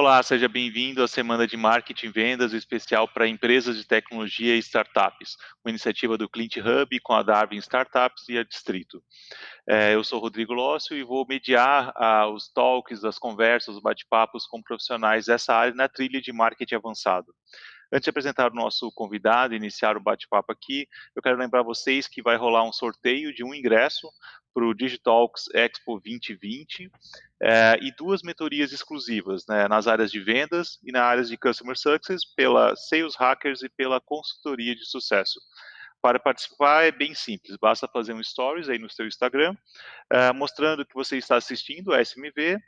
Olá, seja bem-vindo à Semana de Marketing e Vendas, especial para empresas de tecnologia e startups, uma iniciativa do Clint Hub com a Darwin Startups e a Distrito. Eu sou Rodrigo Lócio e vou mediar os talks, as conversas, os bate-papos com profissionais dessa área na trilha de marketing avançado. Antes de apresentar o nosso convidado e iniciar o bate-papo aqui, eu quero lembrar vocês que vai rolar um sorteio de um ingresso para o Digitalks Expo 2020 e duas mentorias exclusivas, né, nas áreas de vendas e nas áreas de Customer Success pela Sales Hackers e pela consultoria de sucesso. Para participar é bem simples, basta fazer um stories aí no seu Instagram, mostrando que você está assistindo a SMV,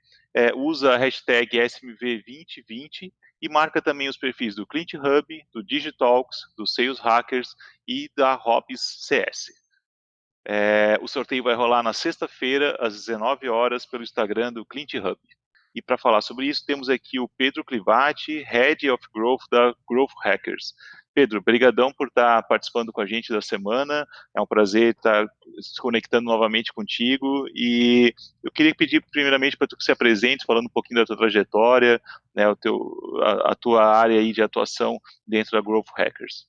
usa a hashtag SMV2020 e marca também os perfis do Clint Hub, do Digitalks, do Sales Hackers e da Hobbs CS. O sorteio vai rolar na sexta-feira, às 19 horas, pelo Instagram do Clint Hub. E para falar sobre isso, temos aqui o Pedro Clivati, Head of Growth da Growth Hackers. Pedro, brigadão por estar participando com a gente da semana, é um prazer estar se conectando novamente contigo, e eu queria pedir primeiramente para tu que se apresente, falando um pouquinho da tua trajetória, né, a tua área aí de atuação dentro da Growth Hackers.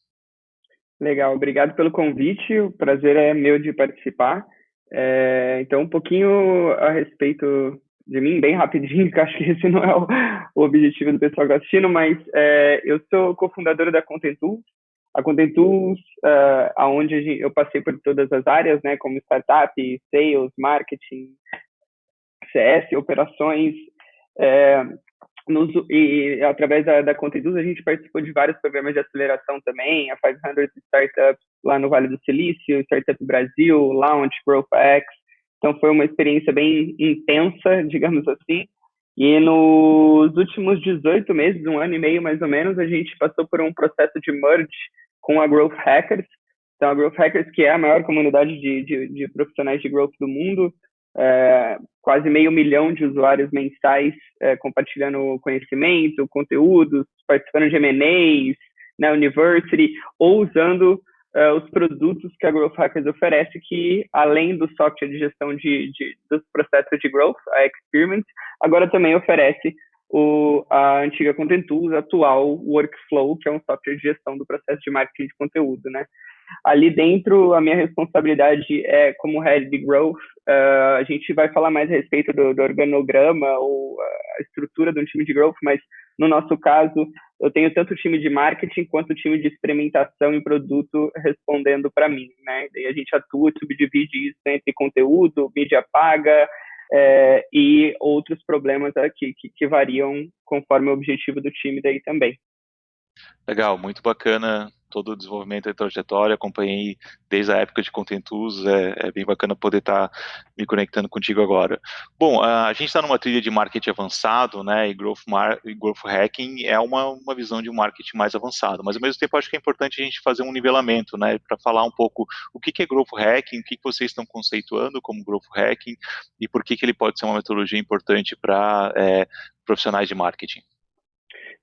Legal, obrigado pelo convite, o prazer é meu de participar. Então, um pouquinho a respeito de mim, bem rapidinho, que acho que esse não é o objetivo do pessoal que está assistindo, mas eu sou cofundador da Content Tools. A Content Tools, onde eu passei por todas as áreas, né, como startup, sales, marketing, CS, operações, e através da Content Tools a gente participou de vários programas de aceleração também, a 500 Startups lá no Vale do Silício, Startup Brasil, Launch, GrowthX. Então foi uma experiência bem intensa, digamos assim. E nos últimos 18 meses, um ano e meio mais ou menos, a gente passou por um processo de merge com a Growth Hackers. Então a Growth Hackers, que é a maior comunidade de profissionais de growth do mundo, quase 500 mil de usuários mensais compartilhando conhecimento, conteúdos, participando de M&As, na University, ou usando os produtos que a Growth Hackers oferece, que além do software de gestão dos processos de growth, a Experiment, agora também oferece a antiga Content Tools, atual Workflow, que é um software de gestão do processo de marketing de conteúdo, né? Ali dentro, a minha responsabilidade é como Head de Growth. A gente vai falar mais a respeito do organograma ou a estrutura de um time de Growth, mas no nosso caso, eu tenho tanto o time de marketing quanto o time de experimentação e produto respondendo para mim, né? Daí a gente atua, subdivide isso entre conteúdo, mídia paga e outros problemas aqui que variam conforme o objetivo do time daí também. Legal, muito bacana todo o desenvolvimento da trajetória, acompanhei desde a época de Content Tools, é bem bacana poder estar me conectando contigo agora. Bom, a gente está numa trilha de marketing avançado, né, e growth hacking é uma visão de um marketing mais avançado, mas ao mesmo tempo acho que é importante a gente fazer um nivelamento, né, para falar um pouco o que é growth hacking, o que vocês estão conceituando como growth hacking e por que ele pode ser uma metodologia importante para profissionais de marketing.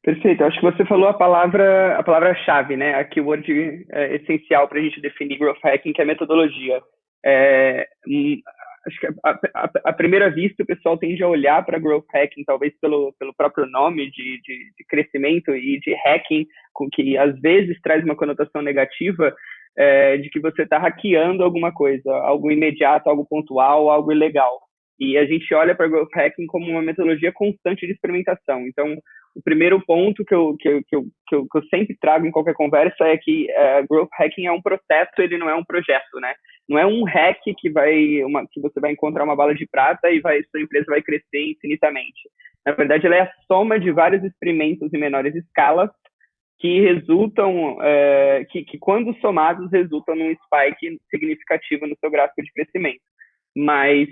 Perfeito, acho que você falou a palavra-chave, né? A keyword essencial para a gente definir growth hacking, que é metodologia. Acho que à primeira vista o pessoal tende a olhar para growth hacking, talvez pelo próprio nome de crescimento e de hacking, com que às vezes traz uma conotação negativa, de que você está hackeando alguma coisa, algo imediato, algo pontual, algo ilegal. E a gente olha para growth hacking como uma metodologia constante de experimentação. Então, o primeiro ponto que eu sempre trago em qualquer conversa é que growth hacking é um processo, ele não é um projeto, né? Não é um hack que você vai encontrar uma bala de prata e sua empresa vai crescer infinitamente. Na verdade, ela é a soma de vários experimentos em menores escalas que resultam, que quando somados resultam num spike significativo no seu gráfico de crescimento. Mas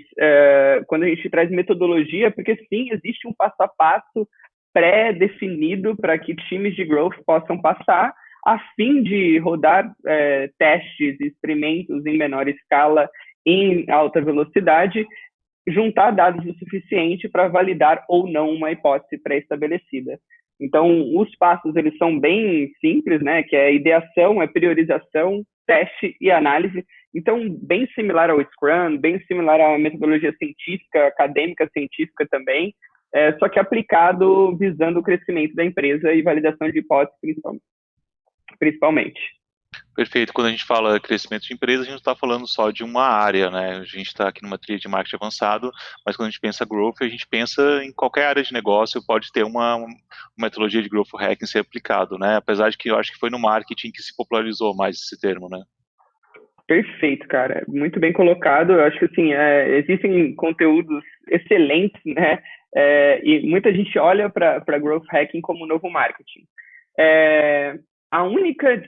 quando a gente traz metodologia, porque sim, existe um passo a passo pré-definido para que times de growth possam passar, a fim de rodar testes, experimentos em menor escala, em alta velocidade, juntar dados o suficiente para validar ou não uma hipótese pré-estabelecida. Então, os passos eles são bem simples, né? Que é ideação, é priorização, teste e análise. Então, bem similar ao Scrum, bem similar à metodologia científica, acadêmica científica também, só que aplicado visando o crescimento da empresa e validação de hipóteses principalmente. Perfeito. Quando a gente fala crescimento de empresa, a gente não está falando só de uma área, né? A gente está aqui numa trilha de marketing avançado, mas quando a gente pensa growth, a gente pensa em qualquer área de negócio, pode ter uma metodologia de growth hacking ser aplicado, né? Apesar de que eu acho que foi no marketing que se popularizou mais esse termo, né? Perfeito, cara. Muito bem colocado. Eu acho que assim, existem conteúdos excelentes, né? E muita gente olha para growth hacking como novo marketing. A única,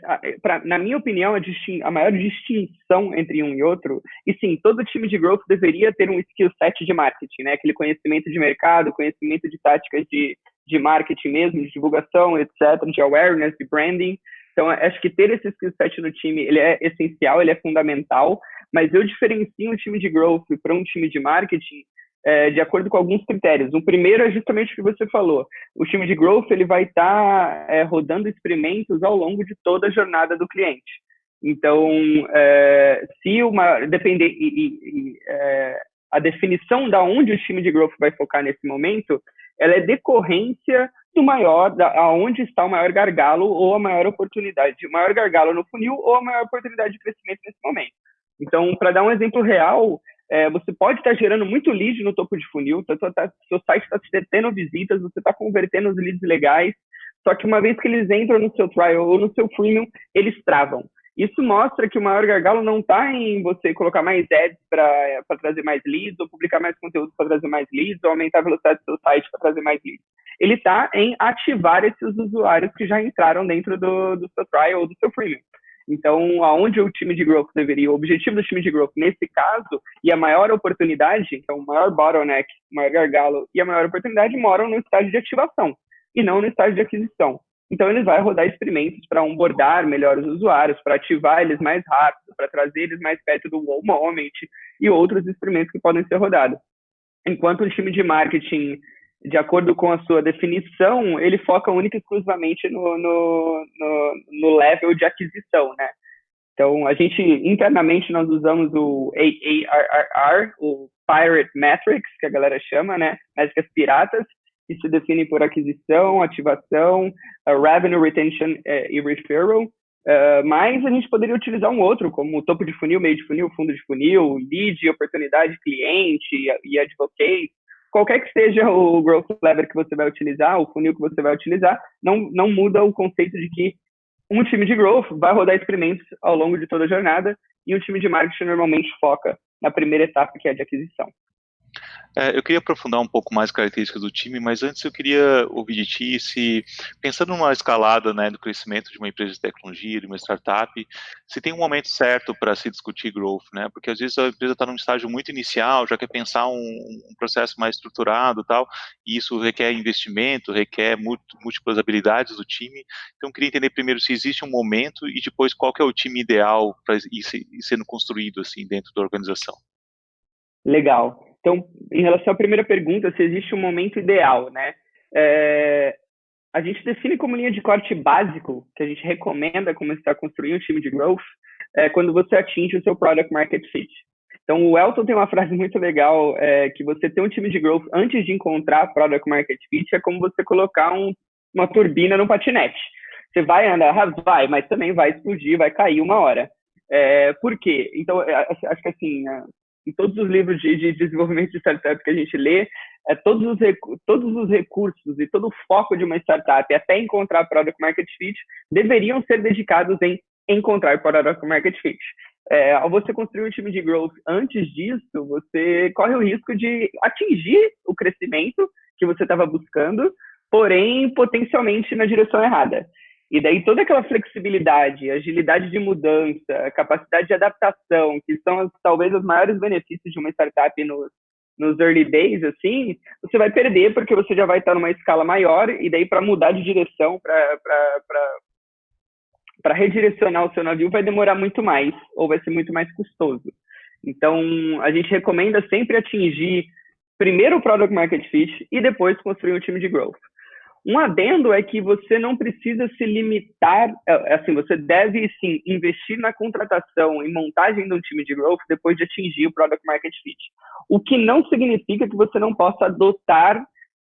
na minha opinião, a maior distinção entre um e outro, e sim, todo time de growth deveria ter um skill set de marketing, né? Aquele conhecimento de mercado, conhecimento de táticas de marketing mesmo, de divulgação, etc., de awareness, de branding. Então, acho que ter esse skill set no time, ele é essencial, ele é fundamental, mas eu diferencio um time de growth para um time de marketing de acordo com alguns critérios. O primeiro é justamente o que você falou. O time de growth ele vai estar rodando experimentos ao longo de toda a jornada do cliente. Então, se depender a definição da onde o time de growth vai focar nesse momento, ela é decorrência aonde está o maior gargalo ou a maior oportunidade, o maior gargalo no funil ou a maior oportunidade de crescimento nesse momento. Então, para dar um exemplo real, você pode estar gerando muito lead no topo de funil, seu site está tendo visitas, você está convertendo os leads legais, só que uma vez que eles entram no seu trial ou no seu freemium, eles travam. Isso mostra que o maior gargalo não está em você colocar mais ads para trazer mais leads, ou publicar mais conteúdo para trazer mais leads, ou aumentar a velocidade do seu site para trazer mais leads. Ele está em ativar esses usuários que já entraram dentro do seu trial ou do seu freemium. Então, aonde o time de growth o objetivo do time de growth nesse caso, e a maior oportunidade, então o maior bottleneck, o maior gargalo e a maior oportunidade moram no estágio de ativação e não no estágio de aquisição. Então, ele vai rodar experimentos para onboardar melhor os usuários, para ativar eles mais rápido, para trazer eles mais perto do wow moment e outros experimentos que podem ser rodados. Enquanto o time de marketing, de acordo com a sua definição, ele foca única e exclusivamente no level de aquisição, né? Então, internamente, nós usamos o AARR, o Pirate Metrics, que a galera chama, né? Métricas piratas, que se definem por aquisição, ativação, revenue retention e referral. Mas a gente poderia utilizar um outro, como topo de funil, meio de funil, fundo de funil, lead, oportunidade, cliente e advocate. Qualquer que seja o growth lever que você vai utilizar, o funil que você vai utilizar, não muda o conceito de que um time de growth vai rodar experimentos ao longo de toda a jornada e um time de marketing normalmente foca na primeira etapa, que é a de aquisição. Eu queria aprofundar um pouco mais as características do time, mas antes eu queria ouvir de ti se, pensando numa escalada, né, do crescimento de uma empresa de tecnologia, de uma startup, se tem um momento certo para se discutir growth, né? Porque às vezes a empresa está num estágio muito inicial, já quer pensar um processo mais estruturado, tal, e isso requer investimento, requer múltiplas habilidades do time. Então eu queria entender primeiro se existe um momento e depois qual que é o time ideal para ir sendo construído assim dentro da organização. Legal. Então, em relação à primeira pergunta, se existe um momento ideal, né? A gente define como linha de corte básico, que a gente recomenda começar a construir um time de growth, quando você atinge o seu product market fit. Então, o Elton tem uma frase muito legal, que você ter um time de growth antes de encontrar product market fit é como você colocar uma turbina no patinete. Você vai andar, vai, mas também vai explodir, vai cair uma hora. Por quê? Então, acho que assim, em todos os livros de desenvolvimento de startup que a gente lê, todos os recursos e todo o foco de uma startup até encontrar product market fit deveriam ser dedicados em encontrar product market fit. Ao você construir um time de growth antes disso, você corre o risco de atingir o crescimento que você estava buscando, porém potencialmente na direção errada. E daí toda aquela flexibilidade, agilidade de mudança, capacidade de adaptação, que são talvez os maiores benefícios de uma startup nos early days, assim, você vai perder porque você já vai estar numa escala maior e daí para mudar de direção, para redirecionar o seu navio vai demorar muito mais ou vai ser muito mais custoso. Então, a gente recomenda sempre atingir primeiro o product market fit e depois construir um time de growth. Um adendo é que você não precisa se limitar, assim, você deve, sim, investir na contratação e montagem de um time de growth depois de atingir o product market fit. O que não significa que você não possa adotar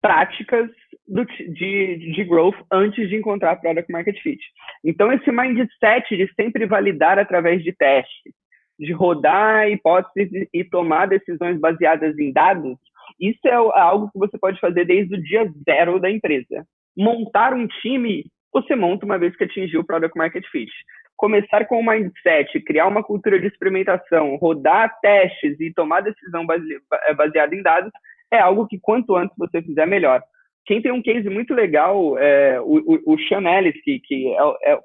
práticas de growth antes de encontrar product market fit. Então, esse mindset de sempre validar através de testes, de rodar hipóteses e tomar decisões baseadas em dados, isso é algo que você pode fazer desde o dia zero da empresa. Montar um time, você monta uma vez que atingiu o product market fit. Começar com o mindset, criar uma cultura de experimentação, rodar testes e tomar decisão baseada em dados, é algo que quanto antes você fizer, melhor. Quem tem um case muito legal é o Sean Ellis, que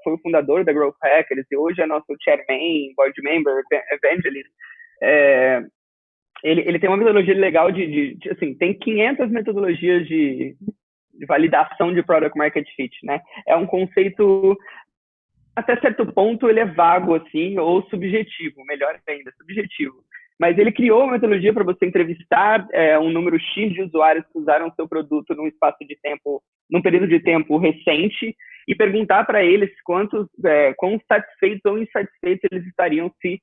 foi o fundador da Growth Hackers e hoje é nosso chairman, board member, evangelist. Ele tem uma metodologia legal assim, tem 500 metodologias de validação de product market fit, né? É um conceito, até certo ponto, ele é vago, assim, ou subjetivo, melhor ainda, subjetivo. Mas ele criou uma metodologia para você entrevistar um número X de usuários que usaram o seu produto num período de tempo recente e perguntar para eles quão satisfeitos ou insatisfeitos eles estariam se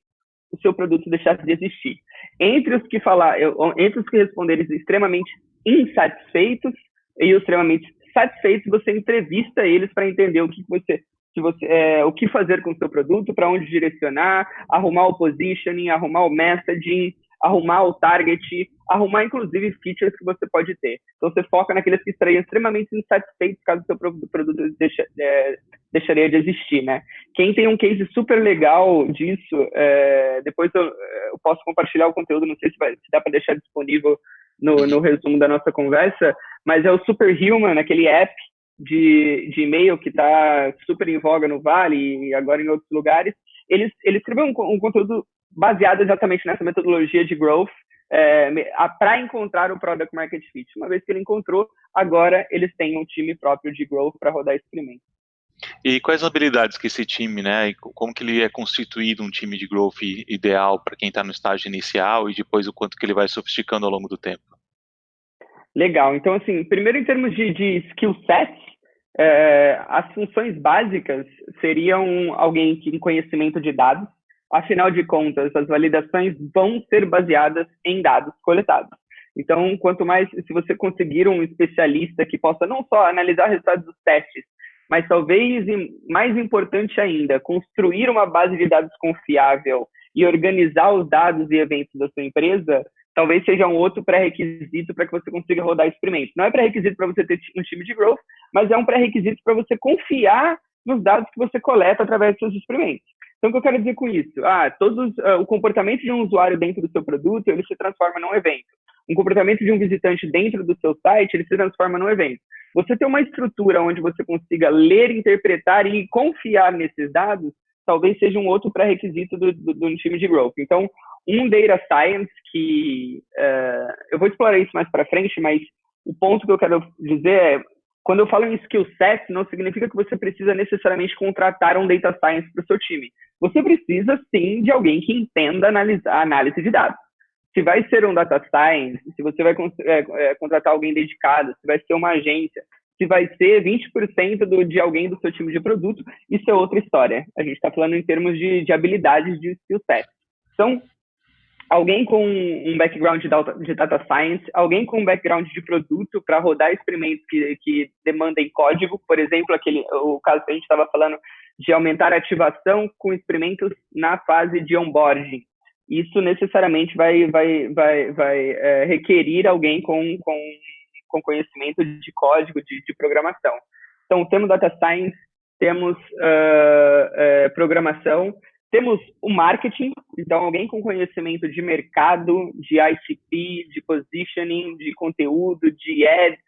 o seu produto deixasse de existir. Entre os que responderem extremamente insatisfeitos e os extremamente satisfeitos, você entrevista eles para entender o que fazer com o seu produto, para onde direcionar, arrumar o positioning, arrumar o messaging, arrumar o target, arrumar inclusive features que você pode ter. Então você foca naqueles que estariam extremamente insatisfeitos caso o seu produto deixaria de existir, né? Quem tem um case super legal disso, depois eu posso compartilhar o conteúdo, não sei se dá para deixar disponível no resumo da nossa conversa, mas é o Superhuman, aquele app de e-mail que está super em voga no Vale e agora em outros lugares. Ele escreveu um conteúdo baseado exatamente nessa metodologia de growth para encontrar o product market fit. Uma vez que ele encontrou, agora eles têm um time próprio de growth para rodar experimento. E quais habilidades que esse time, né, e como que ele é constituído um time de growth ideal para quem está no estágio inicial e depois o quanto que ele vai sofisticando ao longo do tempo? Legal. Então, assim, primeiro em termos de skill sets, as funções básicas seriam alguém que tem conhecimento de dados. Afinal de contas, as validações vão ser baseadas em dados coletados. Então, quanto mais, se você conseguir um especialista que possa não só analisar resultados dos testes, mas talvez, mais importante ainda, construir uma base de dados confiável e organizar os dados e eventos da sua empresa, talvez seja um outro pré-requisito para que você consiga rodar experimentos. Não é pré-requisito para você ter um time de growth, mas é um pré-requisito para você confiar nos dados que você coleta através dos seus experimentos. Então, o que eu quero dizer com isso? O comportamento de um usuário dentro do seu produto, ele se transforma num evento. Um comportamento de um visitante dentro do seu site, ele se transforma num evento. Você ter uma estrutura onde você consiga ler, interpretar e confiar nesses dados, talvez seja um outro pré-requisito do time de growth. Então, um data science que... eu vou explorar isso mais para frente, mas o ponto que eu quero dizer é, quando eu falo em skill set, não significa que você precisa necessariamente contratar um data science para o seu time. Você precisa, sim, de alguém que entenda a análise de dados. Se vai ser um data science, se você vai contratar alguém dedicado, se vai ser uma agência, se vai ser 20% de alguém do seu time de produto, isso é outra história. A gente está falando em termos de habilidades de skill set. Então, alguém com um background de data science, alguém com um background de produto para rodar experimentos que demandem código, por exemplo, o caso que a gente estava falando de aumentar a ativação com experimentos na fase de onboarding. Isso necessariamente vai requerir alguém com conhecimento de código, de programação. Então, temos data science, temos programação, temos o marketing, então alguém com conhecimento de mercado, de ICP, de positioning, de conteúdo, de ads,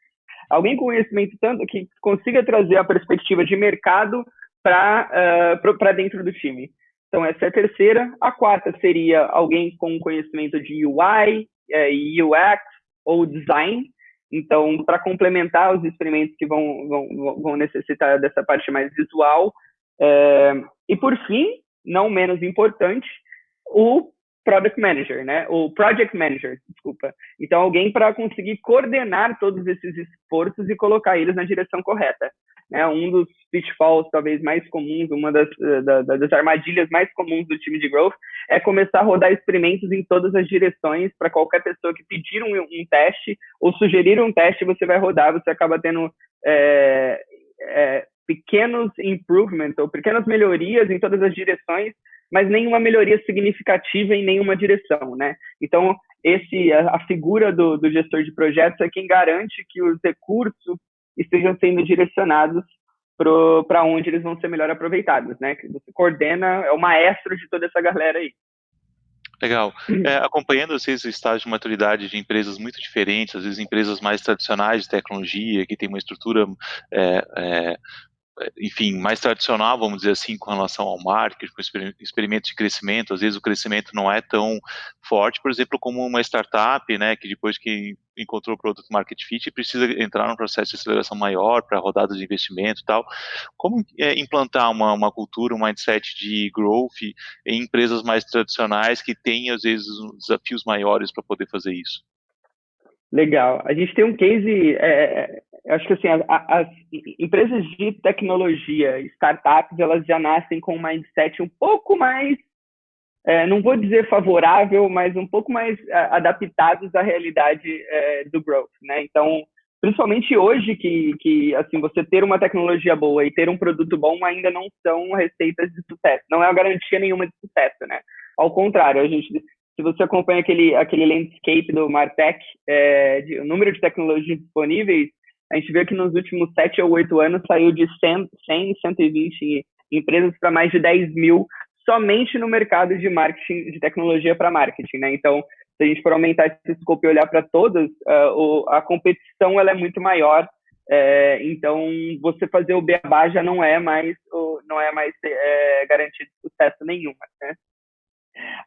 alguém com conhecimento tanto que consiga trazer a perspectiva de mercado para dentro do time. Então, essa é a terceira. A quarta seria alguém com conhecimento de UI, UX ou design. Então, para complementar os experimentos que vão necessitar dessa parte mais visual. E, por fim, não menos importante, o Product Manager, né? O Project Manager, desculpa. Então, alguém para conseguir coordenar todos esses esforços e colocar eles na direção correta. Um dos pitfalls talvez mais comuns, uma das armadilhas mais comuns do time de growth é começar a rodar experimentos em todas as direções para qualquer pessoa que pedir um teste ou sugerir um teste, você vai rodar, você acaba tendo pequenos improvements ou pequenas melhorias em todas as direções, mas nenhuma melhoria significativa em nenhuma direção, né? Então, a figura do gestor de projetos é quem garante que os recursos estejam sendo direcionados para onde eles vão ser melhor aproveitados, né? Que você coordena, é o maestro de toda essa galera aí. Legal. Acompanhando esse estágio de maturidade de empresas muito diferentes, às vezes empresas mais tradicionais de tecnologia, que tem uma estrutura enfim, mais tradicional, vamos dizer assim, com relação ao marketing, com experimentos de crescimento, às vezes o crescimento não é tão forte, por exemplo, como uma startup, né, que depois que encontrou o produto market fit, precisa entrar num processo de aceleração maior para rodadas de investimento e tal. Como implantar uma cultura, um mindset de growth em empresas mais tradicionais que têm, às vezes, desafios maiores para poder fazer isso? Legal. A gente tem um case, acho que assim, as empresas de tecnologia, startups, elas já nascem com um mindset um pouco mais, não vou dizer favorável, mas um pouco mais adaptados à realidade do growth, né? Então, principalmente hoje que assim, você ter uma tecnologia boa e ter um produto bom ainda não são receitas de sucesso, não é uma garantia nenhuma de sucesso, né? Ao contrário, se você acompanha aquele landscape do Martech, o número de tecnologias disponíveis, a gente vê que nos últimos 7 ou 8 anos saiu de 100, 120 empresas para mais de 10 mil somente no mercado de marketing, de tecnologia para marketing, né? Então, se a gente for aumentar esse scope e olhar para todas, a competição ela é muito maior. Então, você fazer o beabá já não é mais garantido de sucesso nenhuma, né?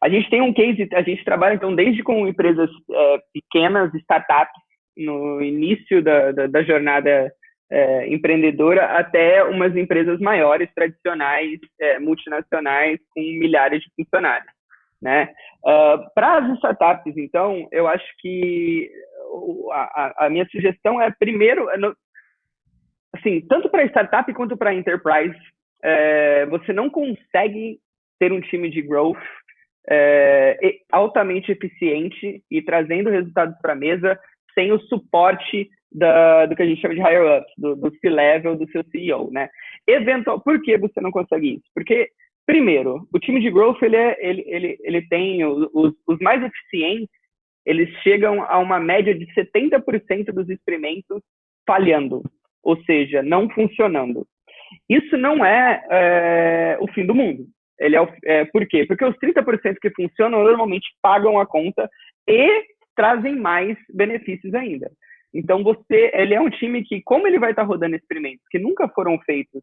A gente tem um case, a gente trabalha então desde com empresas pequenas, startups, no início da jornada empreendedora, até umas empresas maiores, tradicionais, multinacionais, com milhares de funcionários, né? Para as startups, então, eu acho que a minha sugestão é, primeiro, assim, tanto para startup quanto para enterprise, você não consegue ter um time de growth altamente eficiente e trazendo resultados para a mesa sem o suporte do que a gente chama de higher ups, do C-level, do seu CEO, né? Por que você não consegue isso? Porque, primeiro, o time de growth, ele tem os mais eficientes, eles chegam a uma média de 70% dos experimentos falhando, ou seja, não funcionando. Isso não é o fim do mundo. Por quê? Porque os 30% que funcionam normalmente pagam a conta e trazem mais benefícios ainda. Então, ele é um time que, como ele vai estar rodando experimentos que nunca foram feitos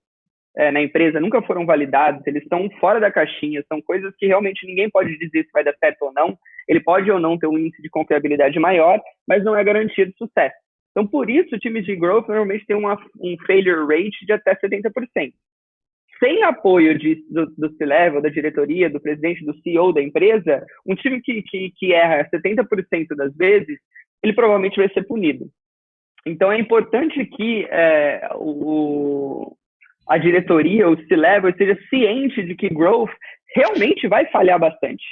na empresa, nunca foram validados, eles estão fora da caixinha, são coisas que realmente ninguém pode dizer se vai dar certo ou não. Ele pode ou não ter um índice de confiabilidade maior, mas não é garantia de sucesso. Então, por isso, times de growth normalmente têm um failure rate de até 70%. Sem apoio do C-Level, da diretoria, do presidente, do CEO da empresa, um time que erra 70% das vezes, ele provavelmente vai ser punido. Então, é importante que a diretoria, o C-Level, esteja ciente de que growth realmente vai falhar bastante.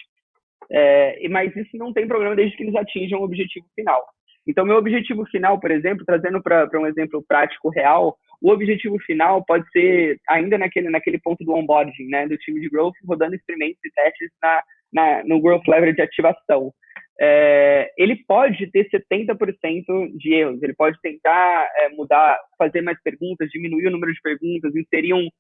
Mas isso não tem problema desde que eles atinjam o objetivo final. Então, meu objetivo final, por exemplo, trazendo para um exemplo prático real, o objetivo final pode ser ainda naquele ponto do onboarding, né, do time de growth, rodando experimentos e testes no growth level de ativação. Ele pode ter 70% de erros, ele pode tentar mudar, fazer mais perguntas, diminuir o número de perguntas, inserir um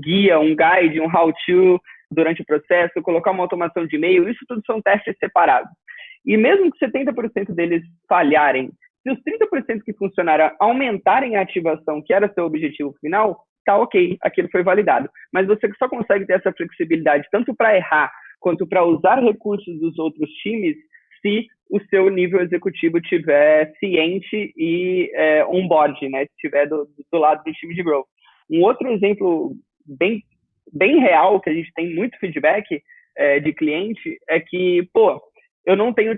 guia, um guide, um how-to durante o processo, colocar uma automação de e-mail, isso tudo são testes separados. E mesmo que 70% deles falharem, se os 30% que funcionaram aumentarem a ativação, que era seu objetivo final, tá ok, aquilo foi validado. Mas você só consegue ter essa flexibilidade tanto para errar quanto para usar recursos dos outros times se o seu nível executivo tiver ciente e on-board, né? Se estiver do lado do time de growth. Um outro exemplo bem real, que a gente tem muito feedback de cliente, é que, eu não tenho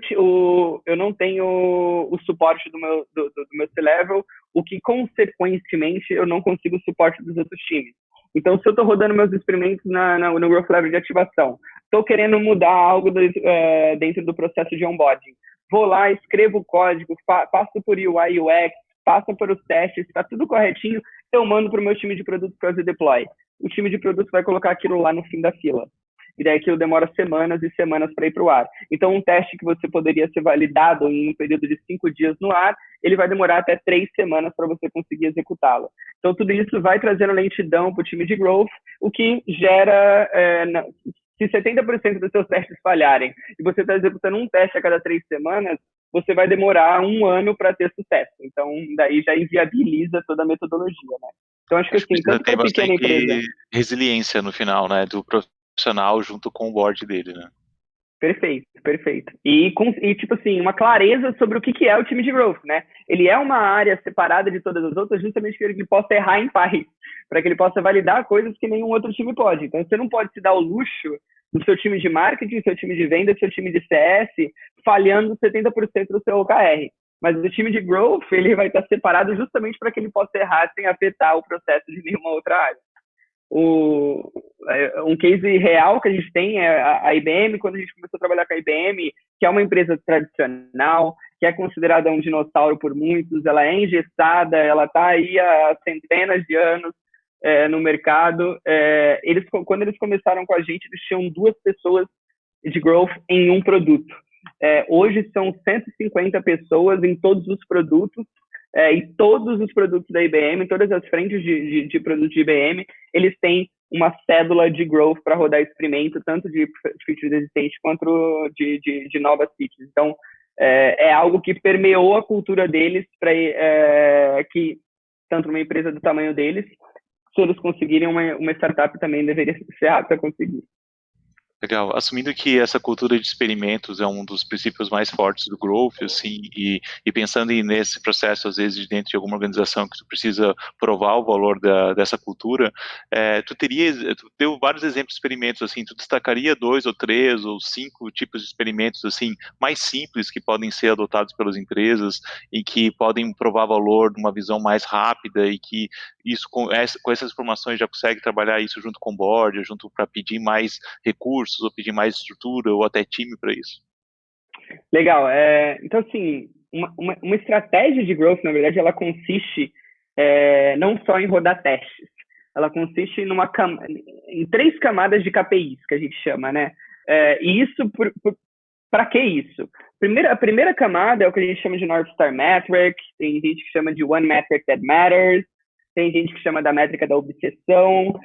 o suporte do meu C-Level, o que, consequentemente, eu não consigo o suporte dos outros times. Então, se eu estou rodando meus experimentos no Growth Level de ativação, estou querendo mudar algo dentro do processo de onboarding, vou lá, escrevo o código, passo por UI, UX, passa por os testes, está tudo corretinho, eu mando para o meu time de produto fazer deploy. O time de produto vai colocar aquilo lá no fim da fila. E daí aquilo demora semanas e semanas para ir para o ar. Então, um teste que você poderia ser validado em um período de 5 dias no ar, ele vai demorar até 3 semanas para você conseguir executá-lo. Então, tudo isso vai trazendo lentidão para o time de growth, o que gera, se 70% dos seus testes falharem e você está executando um teste a cada 3 semanas, você vai demorar 1 ano para ter sucesso. Então, daí já inviabiliza toda a metodologia, né? Então, acho que assim, Precisa tanto ter para pequena bastante empresa... resiliência no final, né, do profissional junto com o board dele, né? Perfeito, perfeito. E tipo assim, uma clareza sobre o que é o time de growth, né? Ele é uma área separada de todas as outras, justamente para que ele possa errar em paz, para que ele possa validar coisas que nenhum outro time pode. Então, você não pode se dar o luxo do seu time de marketing, seu time de venda, seu time de CS, falhando 70% do seu OKR. Mas o time de growth, ele vai estar separado justamente para que ele possa errar sem afetar o processo de nenhuma outra área. Um case real que a gente tem é a IBM, quando a gente começou a trabalhar com a IBM, que é uma empresa tradicional, que é considerada um dinossauro por muitos, ela é engessada, ela está aí há centenas de anos no mercado. Quando eles começaram com a gente, eles tinham 2 pessoas de growth em um produto. Hoje são 150 pessoas em todos os produtos, e todos os produtos da IBM, todas as frentes de produtos de IBM, eles têm uma cédula de growth para rodar experimento, tanto de features existentes quanto de novas features. Então, é algo que permeou a cultura deles, que tanto uma empresa do tamanho deles, se eles conseguirem, uma startup também deveria ser apta a conseguir. Legal. Assumindo que essa cultura de experimentos é um dos princípios mais fortes do growth, assim, e pensando nesse processo, às vezes, dentro de alguma organização que tu precisa provar o valor dessa cultura, tu deu vários exemplos de experimentos, assim, tu destacaria 2 ou 3 ou 5 tipos de experimentos, assim, mais simples que podem ser adotados pelas empresas e que podem provar valor numa visão mais rápida e que isso, com essas informações já consegue trabalhar isso junto com o board, junto para pedir mais recursos, ou pedir mais estrutura, ou até time para isso? Legal. Então, assim, uma estratégia de growth, na verdade, ela consiste não só em rodar testes, ela consiste em 3 camadas de KPIs, que a gente chama, né? E isso, para que isso? A primeira camada é o que a gente chama de North Star Metric, tem gente que chama de One Metric That Matters, tem gente que chama da métrica da obsessão.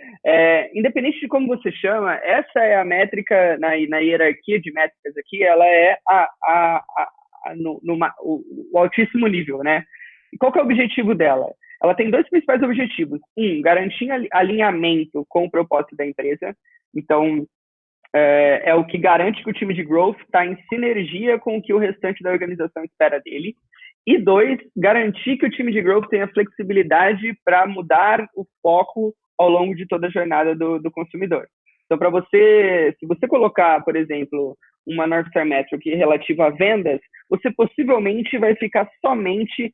Independente de como você chama, essa é a métrica na hierarquia de métricas aqui, ela é o altíssimo nível, né? E qual que é o objetivo dela? Ela tem 2 principais objetivos. Garantir alinhamento com o propósito da empresa. Então, é o que garante que o time de growth está em sinergia com o que o restante da organização espera dele. E 2, garantir que o time de growth tenha flexibilidade para mudar o foco ao longo de toda a jornada do consumidor. Então, se você colocar, por exemplo, uma North Star Metric relativa a vendas, você possivelmente vai ficar somente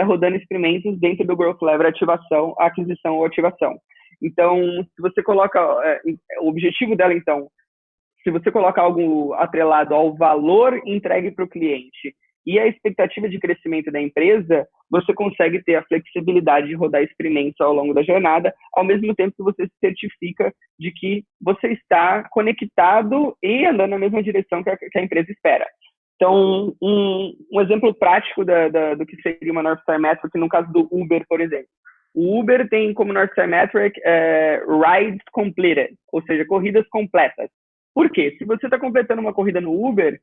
rodando experimentos dentro do Growth Level ativação, aquisição ou ativação. Então, se você coloca o objetivo dela, então, se você coloca algo atrelado ao valor entregue para o cliente e a expectativa de crescimento da empresa, você consegue ter a flexibilidade de rodar experimentos ao longo da jornada, ao mesmo tempo que você se certifica de que você está conectado e andando na mesma direção que a empresa espera. Então, um exemplo prático do que seria uma North Star Metric, no caso do Uber, por exemplo. O Uber tem como North Star Metric rides completed, ou seja, corridas completas. Por quê? Se você está completando uma corrida no Uber,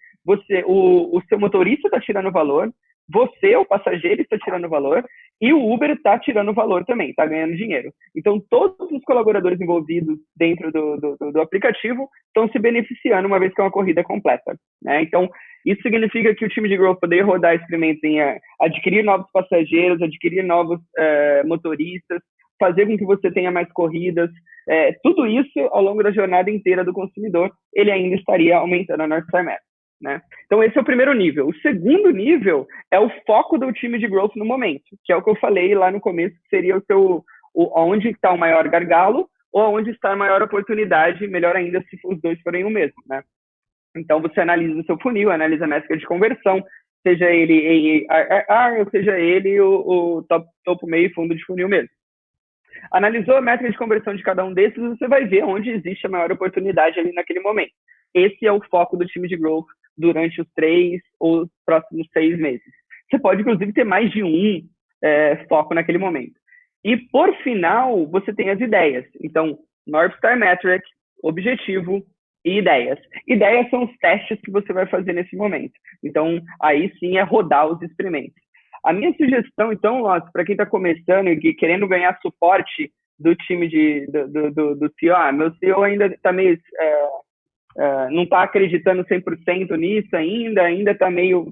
o seu motorista está tirando valor, você, o passageiro, está tirando valor, e o Uber está tirando valor também, está ganhando dinheiro. Então, todos os colaboradores envolvidos dentro do aplicativo estão se beneficiando uma vez que é uma corrida completa, né? Então, isso significa que o time de growth poder rodar experimentos em adquirir novos passageiros, adquirir novos motoristas, fazer com que você tenha mais corridas, tudo isso ao longo da jornada inteira do consumidor, ele ainda estaria aumentando a North Star Metric. né? Então, esse é o primeiro nível. O segundo nível é o foco do time de growth no momento, que é o que eu falei lá no começo, que seria onde está o maior gargalo ou onde está a maior oportunidade, melhor ainda se os dois forem o mesmo, né? Então, você analisa o seu funil, analisa a métrica de conversão, seja ele ARR, ou seja ele o topo, meio e fundo de funil mesmo. Analisou a métrica de conversão de cada um desses, você vai ver onde existe a maior oportunidade ali naquele momento. Esse é o foco do time de growth durante os 3 ou os próximos 6 meses. Você pode, inclusive, ter mais de um foco naquele momento. E, por final, você tem as ideias. Então, North Star Metric, objetivo e ideias. Ideias são os testes que você vai fazer nesse momento. Então, aí sim é rodar os experimentos. A minha sugestão, então, para quem está começando e querendo ganhar suporte do time do CEO, meu CEO ainda está meio... não está acreditando 100% nisso ainda está meio...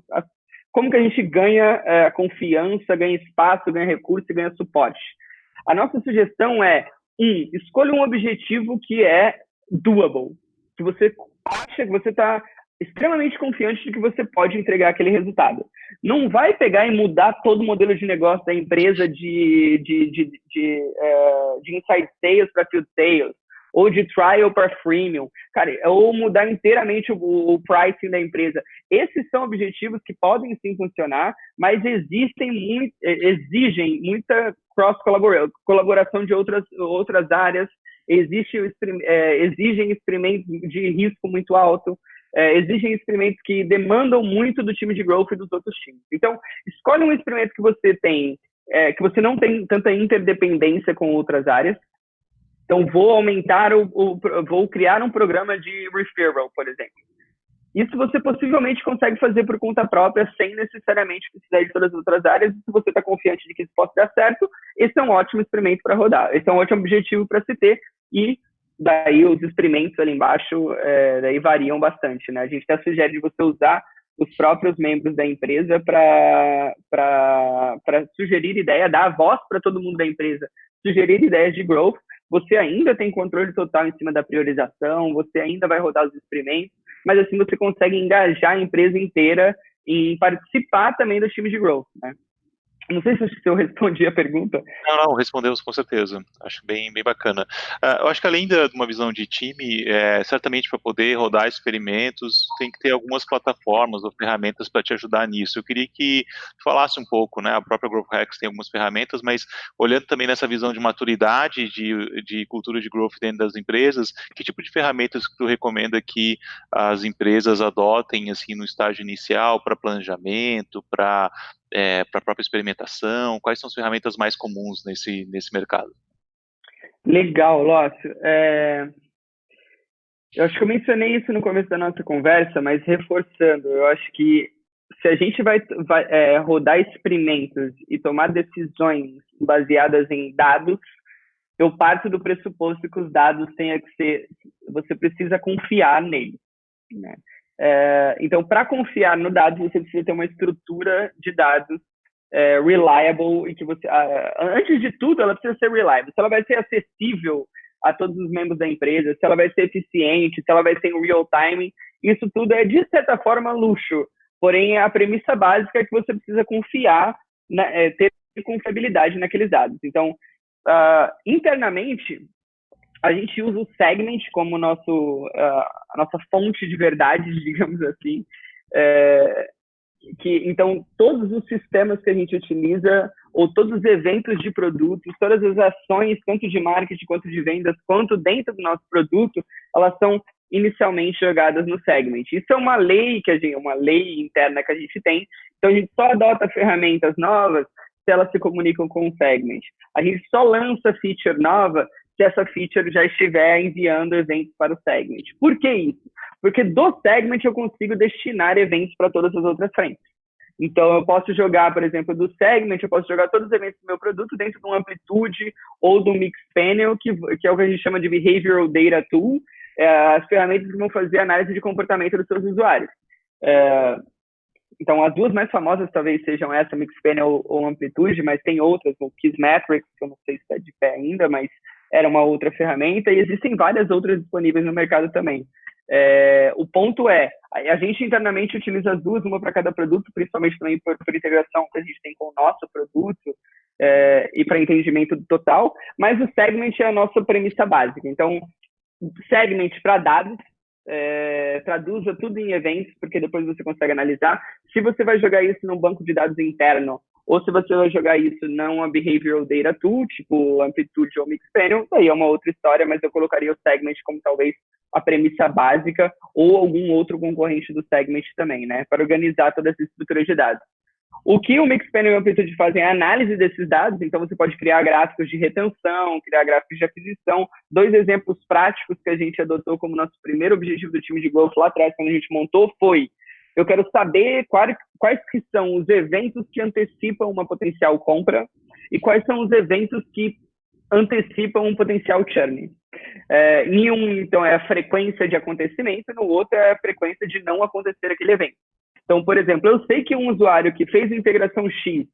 Como que a gente ganha confiança, ganha espaço, ganha recurso e ganha suporte? A nossa sugestão é, escolha um objetivo que é doable, que você acha que você está extremamente confiante de que você pode entregar aquele resultado. Não vai pegar e mudar todo o modelo de negócio da empresa de inside sales para field sales, ou de trial para freemium, cara, ou mudar inteiramente o pricing da empresa. Esses são objetivos que podem sim funcionar, mas exigem muita colaboração de outras áreas, exigem experimentos de risco muito alto, exigem experimentos que demandam muito do time de growth e dos outros times. Então, escolhe um experimento que você tem, que você não tem tanta interdependência com outras áreas. Então, vou criar um programa de referral, por exemplo. Isso você possivelmente consegue fazer por conta própria, sem necessariamente precisar de todas as outras áreas. Se você está confiante de que isso possa dar certo, esse é um ótimo experimento para rodar. Esse é um ótimo objetivo para se ter. E daí os experimentos ali embaixo daí variam bastante, né? A gente até sugere de você usar os próprios membros da empresa para sugerir ideia, dar voz para todo mundo da empresa, sugerir ideias de growth. Você ainda tem controle total em cima da priorização, você ainda vai rodar os experimentos, mas assim você consegue engajar a empresa inteira em participar também dos times de growth, né? Não sei se eu respondi a pergunta. Não, respondemos com certeza. Acho bem bacana. Eu acho que além de uma visão de time, certamente para poder rodar experimentos, tem que ter algumas plataformas ou ferramentas para te ajudar nisso. Eu queria que falasse um pouco, né? A própria Growth Hacks tem algumas ferramentas, mas olhando também nessa visão de maturidade de cultura de growth dentro das empresas, que tipo de ferramentas que tu recomenda que as empresas adotem assim no estágio inicial para planejamento, para a própria experimentação? Quais são as ferramentas mais comuns nesse mercado? Legal, Lócio. Eu acho que eu mencionei isso no começo da nossa conversa, mas reforçando, eu acho que se a gente vai rodar experimentos e tomar decisões baseadas em dados, eu parto do pressuposto que os dados tenham que ser... Você precisa confiar neles, né? Então, para confiar no dado, você precisa ter uma estrutura de dados reliable e que você, antes de tudo, ela precisa ser reliable. Se ela vai ser acessível a todos os membros da empresa, se ela vai ser eficiente, se ela vai ser em real time, isso tudo é, de certa forma, luxo. Porém, a premissa básica é que você precisa confiar, ter confiabilidade naqueles dados. Então, internamente, a gente usa o Segment como a nossa fonte de verdade, digamos assim. Então, todos os sistemas que a gente utiliza, ou todos os eventos de produtos, todas as ações, tanto de marketing quanto de vendas, quanto dentro do nosso produto, elas são inicialmente jogadas no Segment. Isso é uma lei interna que a gente tem. Então, a gente só adota ferramentas novas se elas se comunicam com o Segment. A gente só lança feature nova se essa feature já estiver enviando eventos para o Segment. Por que isso? Porque do Segment eu consigo destinar eventos para todas as outras frentes. Então, eu posso jogar, por exemplo, do Segment, eu posso jogar todos os eventos do meu produto dentro de um Amplitude ou do Mixpanel, que é o que a gente chama de Behavioral Data Tool, as ferramentas que vão fazer análise de comportamento dos seus usuários. Então, as duas mais famosas talvez sejam essa, Mixpanel ou Amplitude, mas tem outras, o Kissmetrics, que eu não sei se está de pé ainda, mas era uma outra ferramenta, e existem várias outras disponíveis no mercado também. O ponto a gente internamente utiliza as duas, uma para cada produto, principalmente também por integração que a gente tem com o nosso produto e para entendimento total, mas o segment é a nossa premissa básica. Então, segment para dados, traduza tudo em eventos, porque depois você consegue analisar. Se você vai jogar isso num banco de dados interno, ou se você vai jogar isso numa behavioral data tool, tipo Amplitude ou Mixpanel, daí é uma outra história, mas eu colocaria o segment como talvez a premissa básica ou algum outro concorrente do segment também, né, para organizar toda essa estrutura de dados. O que o Mixpanel e o Amplitude fazem é a análise desses dados, então você pode criar gráficos de retenção, criar gráficos de aquisição. 2 exemplos práticos que a gente adotou como nosso primeiro objetivo do time de growth lá atrás, quando a gente montou, foi: eu quero saber quais que são os eventos que antecipam uma potencial compra e quais são os eventos que antecipam um potencial churn. Em um, então, é a frequência de acontecimento, no outro é a frequência de não acontecer aquele evento. Então, por exemplo, eu sei que um usuário que fez a integração X,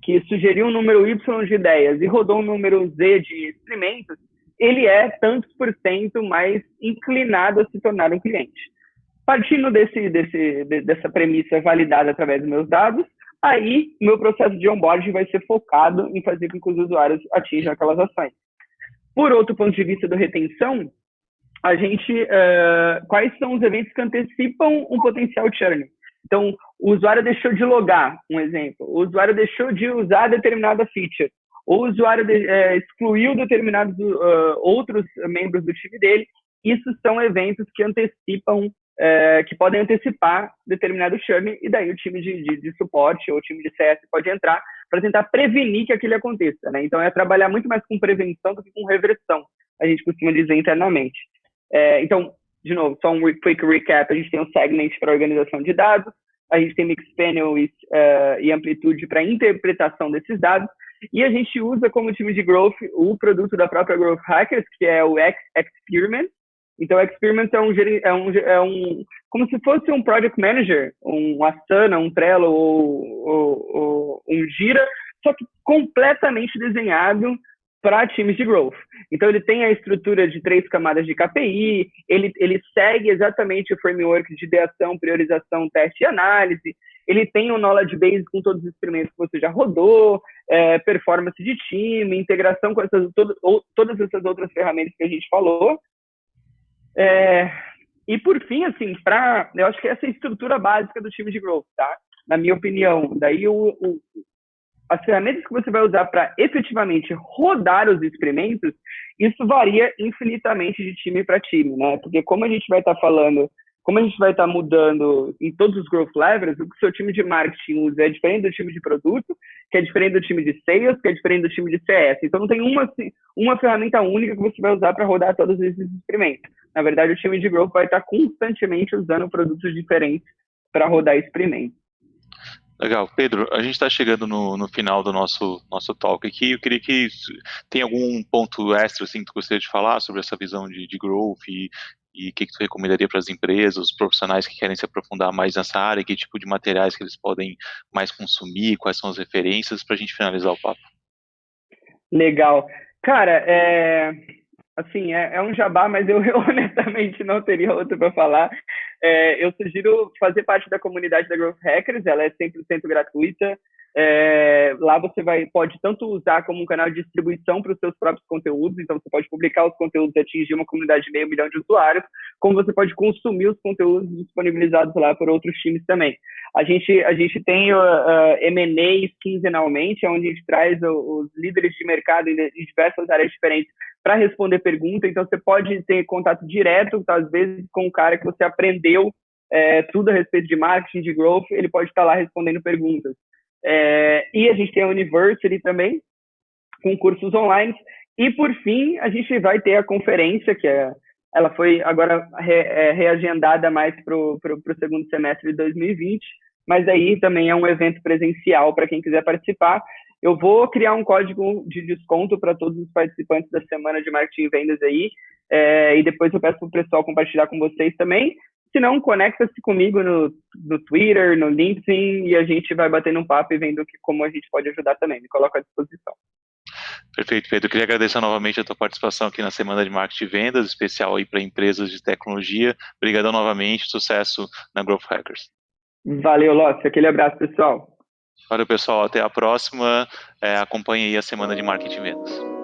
que sugeriu um número Y de ideias e rodou um número Z de experimentos, ele é tantos por cento mais inclinado a se tornar um cliente. Partindo dessa premissa validada através dos meus dados, aí meu processo de onboarding vai ser focado em fazer com que os usuários atinjam aquelas ações. Por outro ponto de vista da retenção, a gente, quais são os eventos que antecipam um potencial churn? Então, o usuário deixou de logar, um exemplo. O usuário deixou de usar determinada feature. Ou o usuário excluiu determinados outros membros do time dele. Isso são eventos que antecipam, que podem antecipar determinado churn, e daí o time de suporte ou o time de CS pode entrar para tentar prevenir que aquilo aconteça, né? Então, é trabalhar muito mais com prevenção do que com reversão, a gente costuma dizer internamente. Então, de novo, só um quick recap: a gente tem um segment para organização de dados, a gente tem Mixpanel e Amplitude para interpretação desses dados, e a gente usa como time de growth o produto da própria Growth Hackers, que é o Experiment. Então, o Experiment como se fosse um Project Manager, um Asana, um Trello ou um Jira, só que completamente desenhado para times de growth. Então, ele tem a estrutura de 3 camadas de KPI, ele segue exatamente o framework de ideação, priorização, teste e análise, ele tem um knowledge base com todos os experimentos que você já rodou, performance de time, integração com todas essas outras ferramentas que a gente falou. E, por fim, assim, eu acho que essa é a estrutura básica do time de growth, tá? Na minha opinião. Daí, as ferramentas que você vai usar para efetivamente rodar os experimentos, isso varia infinitamente de time para time, né? Porque como a gente vai estar mudando em todos os growth levels, o que o seu time de marketing usa é diferente do time de produto, que é diferente do time de sales, que é diferente do time de CS. Então, não tem uma ferramenta única que você vai usar para rodar todos esses experimentos. Na verdade, o time de growth vai estar constantemente usando produtos diferentes para rodar experimentos. Legal. Pedro, a gente está chegando no final do nosso talk aqui. Eu queria que tem algum ponto extra assim, que tu gostaria de falar sobre essa visão de growth e o que tu recomendaria para as empresas, os profissionais que querem se aprofundar mais nessa área, que tipo de materiais que eles podem mais consumir, quais são as referências, para a gente finalizar o papo. Legal. Cara, assim, é um jabá, mas eu honestamente não teria outro para falar. Eu sugiro fazer parte da comunidade da Growth Hackers, ela é 100% gratuita. Lá você pode tanto usar como um canal de distribuição para os seus próprios conteúdos, então você pode publicar os conteúdos e atingir uma comunidade de 500 mil de usuários, como você pode consumir os conteúdos disponibilizados lá por outros times também. A gente tem M&As quinzenalmente, onde a gente traz os líderes de mercado em diversas áreas diferentes para responder perguntas. Então, você pode ter contato direto, às vezes, com o cara que você aprendeu tudo a respeito de marketing, de growth, ele pode estar lá respondendo perguntas. E a gente tem a University também, com cursos online. E, por fim, a gente vai ter a conferência, ela foi agora reagendada mais para o segundo semestre de 2020, mas aí também é um evento presencial para quem quiser participar. Eu vou criar um código de desconto para todos os participantes da semana de marketing e vendas aí, e depois eu peço para o pessoal compartilhar com vocês também. Se não, conecta-se comigo no Twitter, no LinkedIn, e a gente vai batendo um papo e vendo como a gente pode ajudar também. Me coloco à disposição. Perfeito, Pedro. Eu queria agradecer novamente a tua participação aqui na Semana de Marketing e Vendas, especial aí para empresas de tecnologia. Obrigadão novamente, sucesso na Growth Hackers. Valeu, Lócio. Aquele abraço, pessoal. Valeu, pessoal. Até a próxima. Acompanhe aí a Semana de Marketing e Vendas.